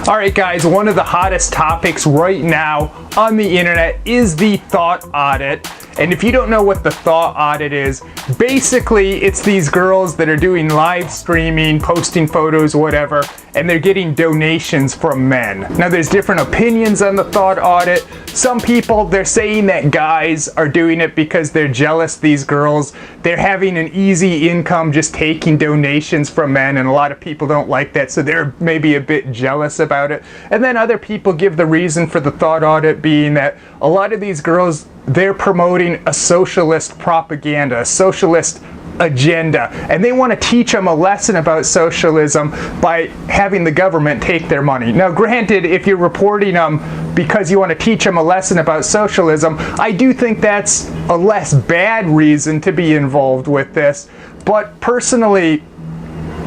Alright guys, one of the hottest topics right now on the internet is the Thot Audit. And if you don't know what the Thot Audit is, basically it's these girls that are doing live streaming, posting photos, whatever, and they're getting donations from men. Now there's different opinions on the Thot Audit. Some people, they're saying that guys are doing it because they're jealous these girls. They're having an easy income just taking donations from men, and a lot of people don't like that, so they're maybe a bit jealous about it. And then other people give the reason for the Thot Audit being that a lot of these girls, they're promoting a socialist propaganda, a socialist agenda, and they want to teach them a lesson about socialism by having the government take their money. Now granted, if you're reporting them because you want to teach them a lesson about socialism, I do think that's a less bad reason to be involved with this. But personally,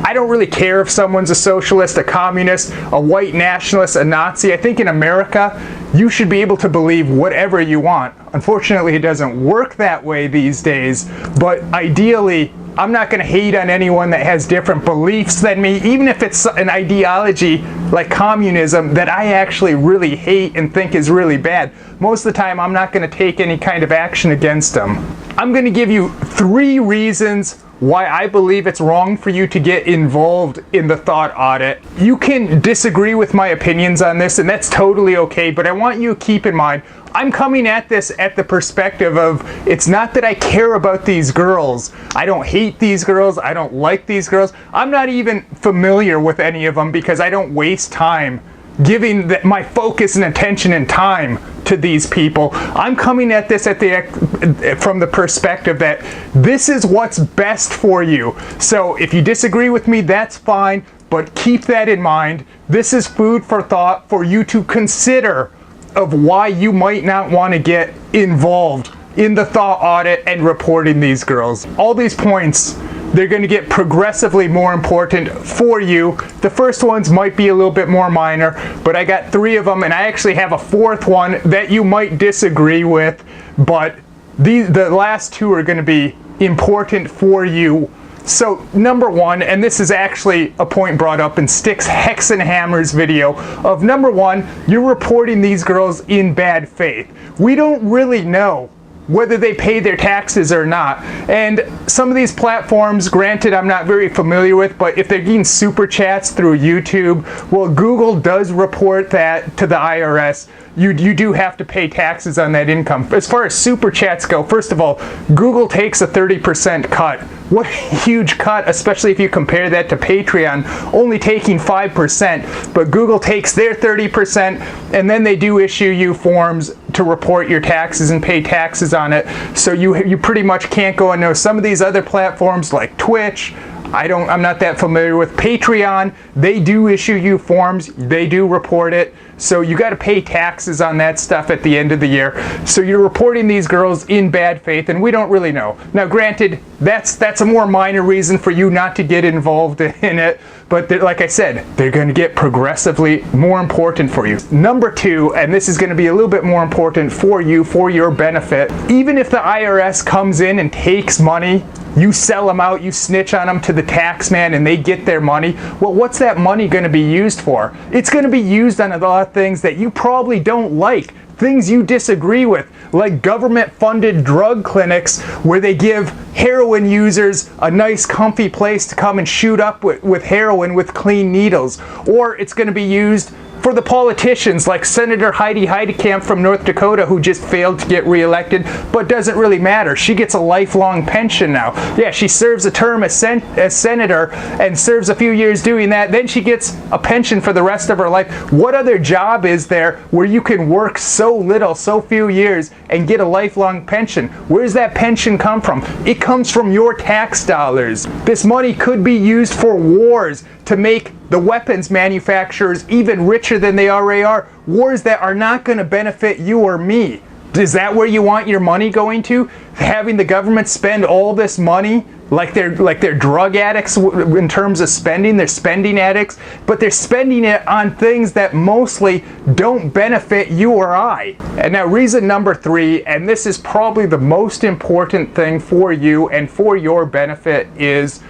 I don't really care if someone's a socialist, a communist, a white nationalist, a Nazi. I think in America, you should be able to believe whatever you want. Unfortunately, it doesn't work that way these days, but ideally, I'm not going to hate on anyone that has different beliefs than me, even if it's an ideology like communism that I actually really hate and think is really bad. Most of the time, I'm not going to take any kind of action against them. I'm going to give you 3 reasons why I believe it's wrong for you to get involved in the Thot Audit. You can disagree with my opinions on this, and that's totally okay, but I want you to keep in mind, I'm coming at this at the perspective of, it's not that I care about these girls. I don't hate these girls. I don't like these girls. I'm not even familiar with any of them because I don't waste time giving my focus and attention and time to these people. I'm coming at this from the perspective that this is what's best for you. So if you disagree with me, that's fine, but keep that in mind. This is food for thought for you to consider of why you might not want to get involved in the Thot Audit and reporting these girls. All these points, they're going to get progressively more important for you. The first ones might be a little bit more minor, but I got 3 of them, and I actually have a 4th one that you might disagree with, but the last 2 are going to be important for you. So number 1, and this is actually a point brought up in Sticks, Hex, and Hammer's video, of number 1, you're reporting these girls in bad faith. We don't really know whether they pay their taxes or not. And some of these platforms, granted I'm not very familiar with, but if they're getting super chats through YouTube, well, Google does report that to the IRS. You do have to pay taxes on that income. As far as super chats go, first of all, Google takes a 30% cut. What a huge cut, especially if you compare that to Patreon, only taking 5%. But Google takes their 30%, and then they do issue you forms to report your taxes and pay taxes on it. So you pretty much can't go and know. Some of these other platforms like Twitch, I'm not that familiar with. Patreon, they do issue you forms, they do report it, so you got to pay taxes on that stuff at the end of the year. So you're reporting these girls in bad faith, and we don't really know. Now granted, that's a more minor reason for you not to get involved in it, but like I said, they're going to get progressively more important for you. Number 2, and this is going to be a little bit more important for you, for your benefit, even if the IRS comes in and takes money, you sell them out, you snitch on them to the tax man, and they get their money. Well, what's that money going to be used for? It's going to be used on a lot of things that you probably don't like, things you disagree with, like government-funded drug clinics where they give heroin users a nice comfy place to come and shoot up with heroin with clean needles. Or it's going to be used for the politicians like Senator Heidi Heitkamp from North Dakota, who just failed to get reelected, but doesn't really matter. She gets a lifelong pension now. Yeah, she serves a term as senator and serves a few years doing that. Then she gets a pension for the rest of her life. What other job is there where you can work so little, so few years, and get a lifelong pension? Where does that pension come from? It comes from your tax dollars. This money could be used for wars to make the weapons manufacturers even richer than they already are. Wars that are not going to benefit you or me. Is that where you want your money going to? Having the government spend all this money like they're drug addicts in terms of spending? They're spending addicts, but they're spending it on things that mostly don't benefit you or I. And now reason number 3, and this is probably the most important thing for you and for your benefit, is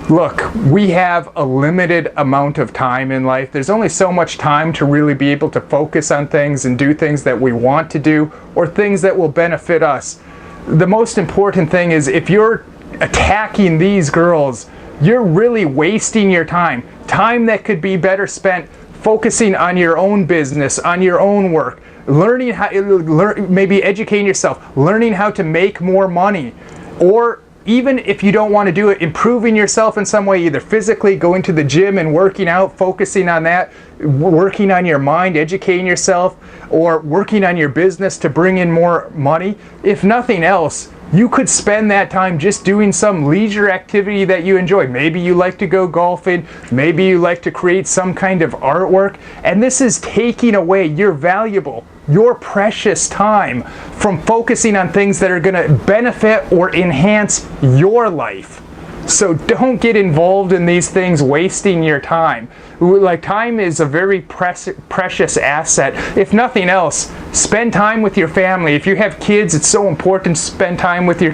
Look, we have a limited amount of time in life. There's only so much time to really be able to focus on things and do things that we want to do or things that will benefit us. The most important thing is if you're attacking these girls, you're really wasting your time. Time that could be better spent focusing on your own business, on your own work, learning how, maybe educating yourself, learning how to make more money, or even if you don't want to do it, improving yourself in some way, either physically, going to the gym and working out, focusing on that, working on your mind, educating yourself, or working on your business to bring in more money. If nothing else, you could spend that time just doing some leisure activity that you enjoy. Maybe you like to go golfing, maybe you like to create some kind of artwork, and this is taking away your valuable, your precious time from focusing on things that are going to benefit or enhance your life. So don't get involved in these things wasting your time. Like, time is a very precious asset. If nothing else, spend time with your family. If you have kids, it's so important to spend time with your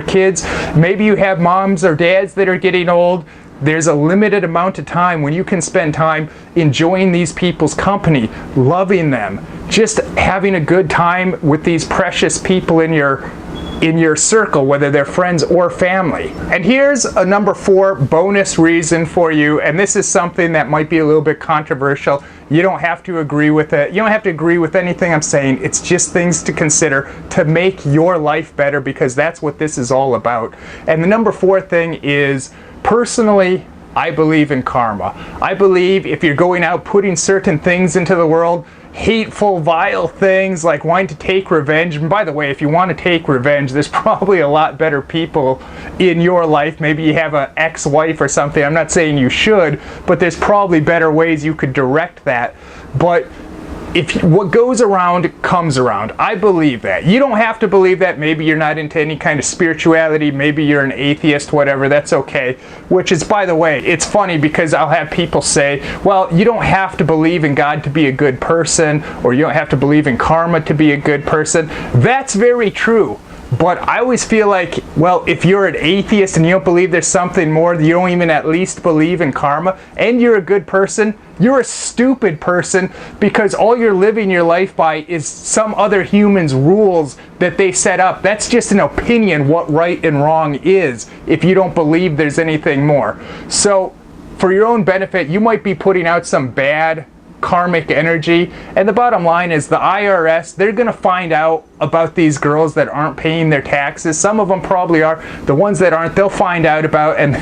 kids. Maybe you have moms or dads that are getting old. There's a limited amount of time when you can spend time enjoying these people's company, loving them, just having a good time with these precious people in your circle, whether they're friends or family. And here's a number 4 bonus reason for you, and this is something that might be a little bit controversial. You don't have to agree with it. You don't have to agree with anything I'm saying. It's just things to consider to make your life better, because that's what this is all about. And the number 4 thing is, personally, I believe in karma. I believe if you're going out putting certain things into the world, hateful, vile things like wanting to take revenge. And by the way, if you want to take revenge, there's probably a lot better people in your life. Maybe you have an ex-wife or something. I'm not saying you should, but there's probably better ways you could direct that. But if what goes around comes around, I believe that. You don't have to believe that. Maybe you're not into any kind of spirituality. Maybe you're an atheist, whatever. That's okay. Which is, by the way, it's funny because I'll have people say, well, you don't have to believe in God to be a good person, or you don't have to believe in karma to be a good person. That's very true. But I always feel like, well, if you're an atheist and you don't believe there's something more, you don't even at least believe in karma, and you're a good person, you're a stupid person, because all you're living your life by is some other human's rules that they set up. That's just an opinion what right and wrong is, if you don't believe there's anything more. So for your own benefit, you might be putting out some bad karmic energy, and the bottom line is the IRS, they're going to find out about these girls that aren't paying their taxes. Some of them probably are. The ones that aren't, they'll find out about, and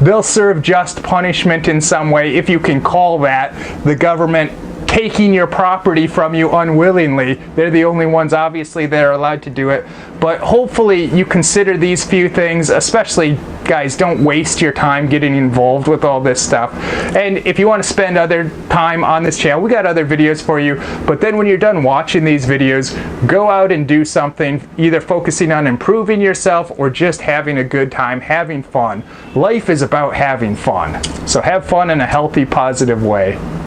they'll serve just punishment in some way, if you can call that the government taking your property from you unwillingly. They're the only ones, obviously, that are allowed to do it. But hopefully you consider these few things, especially, guys, don't waste your time getting involved with all this stuff. And if you want to spend other time on this channel, we got other videos for you. But then when you're done watching these videos, go out and do something, either focusing on improving yourself or just having a good time, having fun. Life is about having fun. So have fun in a healthy, positive way.